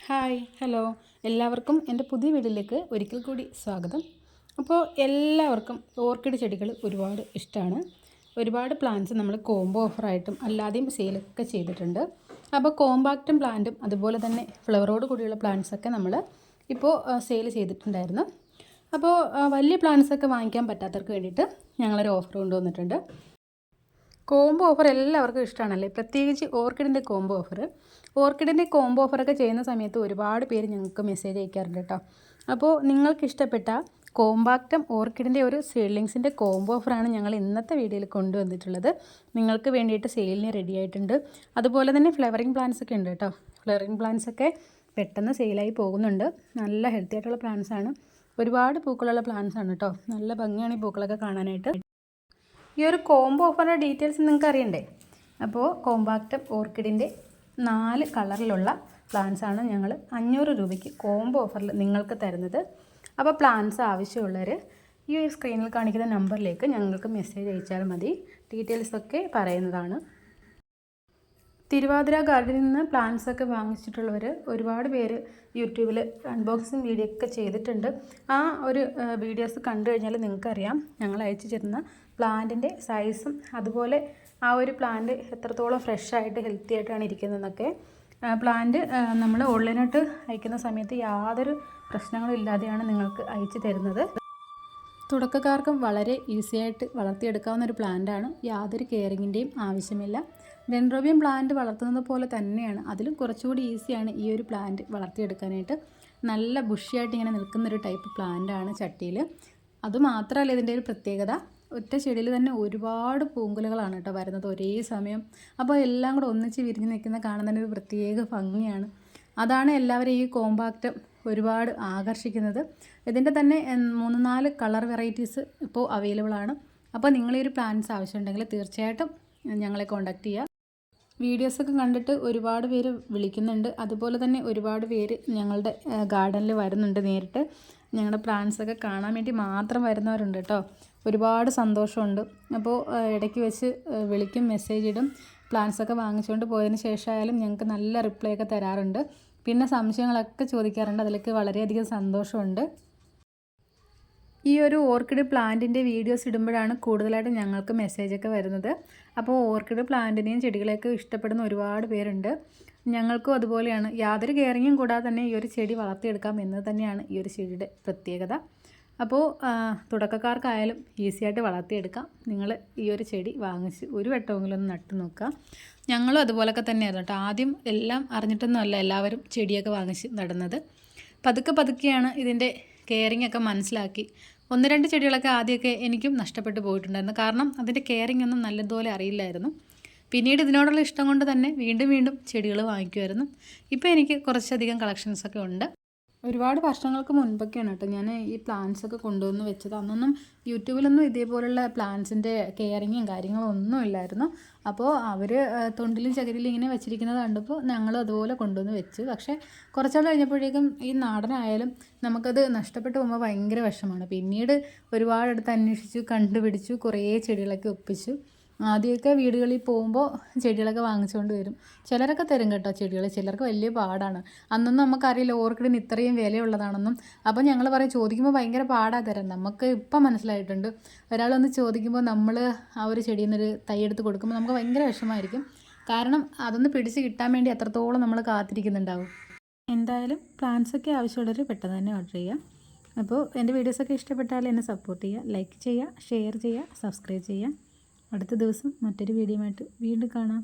Hi hello എല്ലാവർക്കും എൻ്റെ പുതിയ വീഡിയോയിലേക്ക് ഒരിക്കൽ കൂടി സ്വാഗതം. അപ്പോൾ എല്ലാവർക്കും ഓർക്കിഡ് ചെടികൾ ഒരുപാട് ഇഷ്ടമാണ്. ഒരുപാട് പ്ലാന്റ്സ് നമ്മൾ കോംബോ ഓഫറായിട്ടും അല്ലാതെയും സെയിലൊക്കെ ചെയ്തിട്ടുണ്ട്. അപ്പോൾ കോമ്പാക്റ്റും പ്ലാന്റും അതുപോലെ തന്നെ ഫ്ലവറോട് കൂടിയുള്ള പ്ലാന്റ്സൊക്കെ നമ്മൾ ഇപ്പോൾ സെയിൽ ചെയ്തിട്ടുണ്ടായിരുന്നു. അപ്പോൾ വലിയ പ്ലാന്റ്സൊക്കെ വാങ്ങിക്കാൻ പറ്റാത്തവർക്ക് വേണ്ടിയിട്ട് ഞങ്ങളൊരു ഓഫർ കൊണ്ടുവന്നിട്ടുണ്ട്. കോംബോ ഓഫർ എല്ലാവർക്കും ഇഷ്ടമാണല്ലേ, പ്രത്യേകിച്ച് ഓർക്കിഡിൻ്റെ കോംബോ ഓഫർ. ഓർക്കിഡിൻ്റെ കോംബോ ഓഫറൊക്കെ ചെയ്യുന്ന സമയത്ത് ഒരുപാട് പേര് ഞങ്ങൾക്ക് മെസ്സേജ് അയക്കാറുണ്ട് കേട്ടോ. അപ്പോൾ നിങ്ങൾക്ക് ഇഷ്ടപ്പെട്ട കോമ്പാക്റ്റം ഓർക്കിഡിൻ്റെ ഒരു സീഡ്ലിങ്സിൻ്റെ കോംബോ ഓഫറാണ് ഞങ്ങൾ ഇന്നത്തെ വീഡിയോയിൽ കൊണ്ടുവന്നിട്ടുള്ളത്. നിങ്ങൾക്ക് വേണ്ടിയിട്ട് സെയിലിന് റെഡി ആയിട്ടുണ്ട്. അതുപോലെ തന്നെ ഫ്ലവറിങ് പ്ലാന്റ്സ് ഒക്കെ ഉണ്ട് കേട്ടോ. ഫ്ലവറിങ് പ്ലാന്റ്സ് ഒക്കെ പെട്ടെന്ന് സെയിലായി പോകുന്നുണ്ട്. നല്ല ഹെൽത്തി ആയിട്ടുള്ള പ്ലാന്റ്സ് ആണ്. ഒരുപാട് പൂക്കളുള്ള പ്ലാന്റ്സ് ആണ് കേട്ടോ. നല്ല ഭംഗിയാണ് ഈ പൂക്കളൊക്കെ കാണാനായിട്ട്. ഈ ഒരു കോംബോ ഓഫറിൻ്റെ ഡീറ്റെയിൽസ് നിങ്ങൾക്ക് അറിയണ്ടേ? അപ്പോൾ കോമ്പാക്റ്റം ഓർക്കിഡിൻ്റെ 4 കളറിലുള്ള പ്ലാന്റ്സ് ആണ് ഞങ്ങൾ 500 രൂപയ്ക്ക് കോംബോ ഓഫറിൽ നിങ്ങൾക്ക് തരുന്നത്. അപ്പോൾ പ്ലാന്റ്സ് ആവശ്യമുള്ളവർ ഈ സ്ക്രീനിൽ കാണിക്കുന്ന നമ്പറിലേക്ക് ഞങ്ങൾക്ക് മെസ്സേജ് അയച്ചാൽ മതി. ഡീറ്റെയിൽസൊക്കെ പറയുന്നതാണ്. തിരുവാതിര ഗാർഡനിൽ നിന്ന് പ്ലാന്റ്സ് ഒക്കെ വാങ്ങിച്ചിട്ടുള്ളവർ ഒരുപാട് പേര് യൂട്യൂബിൽ അൺബോക്സിങ് വീഡിയോ ഒക്കെ ചെയ്തിട്ടുണ്ട്. ആ ഒരു വീഡിയോസ് കണ്ടു കഴിഞ്ഞാൽ നിങ്ങൾക്കറിയാം ഞങ്ങൾ അയച്ചു തരുന്ന പ്ലാന്റിൻ്റെ സൈസും അതുപോലെ ആ ഒരു പ്ലാന്റ് എത്രത്തോളം ഫ്രഷായിട്ട് ഹെൽത്തി ആയിട്ടാണ് ഇരിക്കുന്നതെന്നൊക്കെ. പ്ലാന്റ് നമ്മൾ ഓൺലൈനായിട്ട് അയക്കുന്ന സമയത്ത് യാതൊരു പ്രശ്നങ്ങളും ഇല്ലാതെയാണ് നിങ്ങൾക്ക് അയച്ചു തരുന്നത്. തുടക്കക്കാർക്കും വളരെ ഈസി ആയിട്ട് വളർത്തിയെടുക്കാവുന്ന ഒരു പ്ലാന്റാണ്. യാതൊരു കെയറിങ്ങിൻ്റെയും ആവശ്യമില്ല. ഡെൻഡ്രോബിയം പ്ലാന്റ് വളർത്തുന്നത് പോലെ തന്നെയാണ്, അതിലും കുറച്ചുകൂടി ഈസിയാണ് ഈ ഒരു പ്ലാന്റ് വളർത്തിയെടുക്കാനായിട്ട്. നല്ല ബുഷിയായിട്ട് ഇങ്ങനെ നിൽക്കുന്നൊരു ടൈപ്പ് പ്ലാന്റാണ് ചട്ടിയിൽ. അതുമാത്രമല്ല ഇതിൻ്റെ ഒരു പ്രത്യേകത, ഒറ്റ ചെടിയിൽ തന്നെ ഒരുപാട് പൂങ്കുലകളാണ് കേട്ടോ വരുന്നത് ഒരേ സമയം. അപ്പോൾ എല്ലാം കൂടെ ഒന്നിച്ച് വിരിഞ്ഞ് നിൽക്കുന്ന കാണാൻ തന്നെ ഒരു പ്രത്യേക ഭംഗിയാണ്. അതാണ് എല്ലാവരും ഈ കോമ്പാക്റ്റം ഒരുപാട് ആകർഷിക്കുന്നത്. ഇതിൻ്റെ തന്നെ 3-4 കളർ വെറൈറ്റീസ് ഇപ്പോൾ അവൈലബിൾ ആണ്. അപ്പോൾ നിങ്ങൾ ഈ ഒരു പ്ലാന്റ്സ് ആവശ്യമുണ്ടെങ്കിൽ തീർച്ചയായിട്ടും ഞങ്ങളെ കോൺടാക്റ്റ് ചെയ്യുക. വീഡിയോസൊക്കെ കണ്ടിട്ട് ഒരുപാട് പേര് വിളിക്കുന്നുണ്ട്. അതുപോലെ തന്നെ ഒരുപാട് പേര് ഞങ്ങളുടെ ഗാർഡനിൽ വരുന്നുണ്ട്. നേരിട്ട് ഞങ്ങളുടെ പ്ലാന്റ്സൊക്കെ കാണാൻ വേണ്ടി മാത്രം വരുന്നവരുണ്ട് കേട്ടോ. ഒരുപാട് സന്തോഷമുണ്ട്. അപ്പോൾ ഇടയ്ക്ക് വെച്ച് വിളിക്കും, മെസ്സേജ് ഇടും. പ്ലാന്റ്സൊക്കെ വാങ്ങിച്ചുകൊണ്ട് പോയതിന് ശേഷമായാലും ഞങ്ങൾക്ക് നല്ല റിപ്ലൈ ഒക്കെ തരാറുണ്ട്. പിന്നെ സംശയങ്ങളൊക്കെ ചോദിക്കാറുണ്ട്. അതിലേക്ക് വളരെയധികം സന്തോഷമുണ്ട്. ഈ ഒരു ഓർക്കിഡ് പ്ലാന്റിൻ്റെ വീഡിയോസ് ഇടുമ്പോഴാണ് കൂടുതലായിട്ട് ഞങ്ങൾക്ക് മെസ്സേജൊക്കെ വരുന്നത്. അപ്പോൾ ഓർക്കിഡ് പ്ലാന്റിനെയും ചെടികളെയൊക്കെ ഇഷ്ടപ്പെടുന്ന ഒരുപാട് പേരുണ്ട്. ഞങ്ങൾക്കും അതുപോലെയാണ്. യാതൊരു കെയറിങ്ങും കൂടാതെ തന്നെ ഈ ഒരു ചെടി വളർത്തിയെടുക്കാം എന്ന് തന്നെയാണ് ഈ ഒരു ചെടിയുടെ പ്രത്യേകത. അപ്പോൾ തുടക്കക്കാർക്കായാലും ഈസിയായിട്ട് വളർത്തിയെടുക്കാം. നിങ്ങൾ ഈ ഒരു ചെടി വാങ്ങിച്ച് ഒരു വട്ടമെങ്കിലും ഒന്ന് നട്ടു നോക്കുക. ഞങ്ങളും അതുപോലൊക്കെ തന്നെയായിരുന്നു കേട്ടോ. ആദ്യം എല്ലാം അറിഞ്ഞിട്ടൊന്നുമല്ല എല്ലാവരും ചെടിയൊക്കെ വാങ്ങിച്ച് നടുന്നത്. പതുക്കെ പതുക്കെയാണ് ഇതിൻ്റെ കെയറിങ് ഒക്കെ മനസ്സിലാക്കി. 1-2 ചെടികളൊക്കെ ആദ്യമൊക്കെ എനിക്കും നഷ്ടപ്പെട്ടു പോയിട്ടുണ്ടായിരുന്നു. കാരണം അതിൻ്റെ കെയറിങ് ഒന്നും നല്ലതുപോലെ അറിയില്ലായിരുന്നു. പിന്നീട് ഇതിനോടുള്ള ഇഷ്ടം കൊണ്ട് തന്നെ വീണ്ടും വീണ്ടും ചെടികൾ വാങ്ങിക്കുമായിരുന്നു. ഇപ്പോൾ എനിക്ക് കുറച്ചധികം കളക്ഷൻസൊക്കെ ഉണ്ട്. ഒരുപാട് വർഷങ്ങൾക്ക് മുൻപൊക്കെയാണ് കേട്ടോ ഞാൻ ഈ പ്ലാന്റ്സൊക്കെ കൊണ്ടുവന്ന് വെച്ചത്. അന്നൊന്നും യൂട്യൂബിലൊന്നും ഇതേപോലുള്ള പ്ലാന്റ്സിൻ്റെ കെയറിങ്ങും കാര്യങ്ങളും ഒന്നും ഇല്ലായിരുന്നു. അപ്പോൾ അവർ തൊണ്ടിലും ചകിരിലും ഇങ്ങനെ വെച്ചിരിക്കുന്നത് കണ്ടപ്പോൾ ഞങ്ങളും അതുപോലെ കൊണ്ടുവന്ന് വെച്ചു. പക്ഷേ കുറച്ചാൾ കഴിഞ്ഞപ്പോഴേക്കും ഈ നാടനായാലും നമുക്കത് നഷ്ടപ്പെട്ടു പോകുമ്പോൾ ഭയങ്കര വിഷമമാണ്. പിന്നീട് ഒരുപാടെടുത്ത് അന്വേഷിച്ചു, കണ്ടുപിടിച്ചു, കുറേ ചെടികളൊക്കെ ഒപ്പിച്ചു. ആദ്യമൊക്കെ വീടുകളിൽ പോകുമ്പോൾ ചെടികളൊക്കെ വാങ്ങിച്ചുകൊണ്ട് വരും. ചിലരൊക്കെ തരും കേട്ടോ ചെടികൾ, ചിലർക്ക് വലിയ പാടാണ്. അന്നൊന്നും നമുക്കറിയില്ല ഓർക്കിഡിന് ഇത്രയും വിലയുള്ളതാണെന്നും. അപ്പോൾ ഞങ്ങൾ പറയും ചോദിക്കുമ്പോൾ ഭയങ്കര പാടാണ് തരാൻ. നമുക്ക് ഇപ്പം മനസ്സിലായിട്ടുണ്ട്. ഒരാളൊന്ന് ചോദിക്കുമ്പോൾ നമ്മൾ ആ ഒരു ചെടിയിൽ നിന്നൊരു തൈ എടുത്ത് കൊടുക്കുമ്പോൾ നമുക്ക് ഭയങ്കര വിഷമമായിരിക്കും. കാരണം അതൊന്ന് പിടിച്ച് കിട്ടാൻ വേണ്ടി എത്രത്തോളം നമ്മൾ കാത്തിരിക്കുന്നുണ്ടാവും. എന്തായാലും പ്ലാന്റ്സൊക്കെ ആവശ്യമുള്ളവർ പെട്ടെന്ന് തന്നെ ഓർഡർ ചെയ്യുക. അപ്പോൾ എൻ്റെ വീഡിയോസൊക്കെ ഇഷ്ടപ്പെട്ടാൽ എന്നെ സപ്പോർട്ട് ചെയ്യുക, ലൈക്ക് ചെയ്യുക, ഷെയർ ചെയ്യുക, സബ്സ്ക്രൈബ് ചെയ്യുക. അടുത്ത ദിവസം മറ്റൊരു വീഡിയോയുമായിട്ട് വീണ്ടും കാണാം.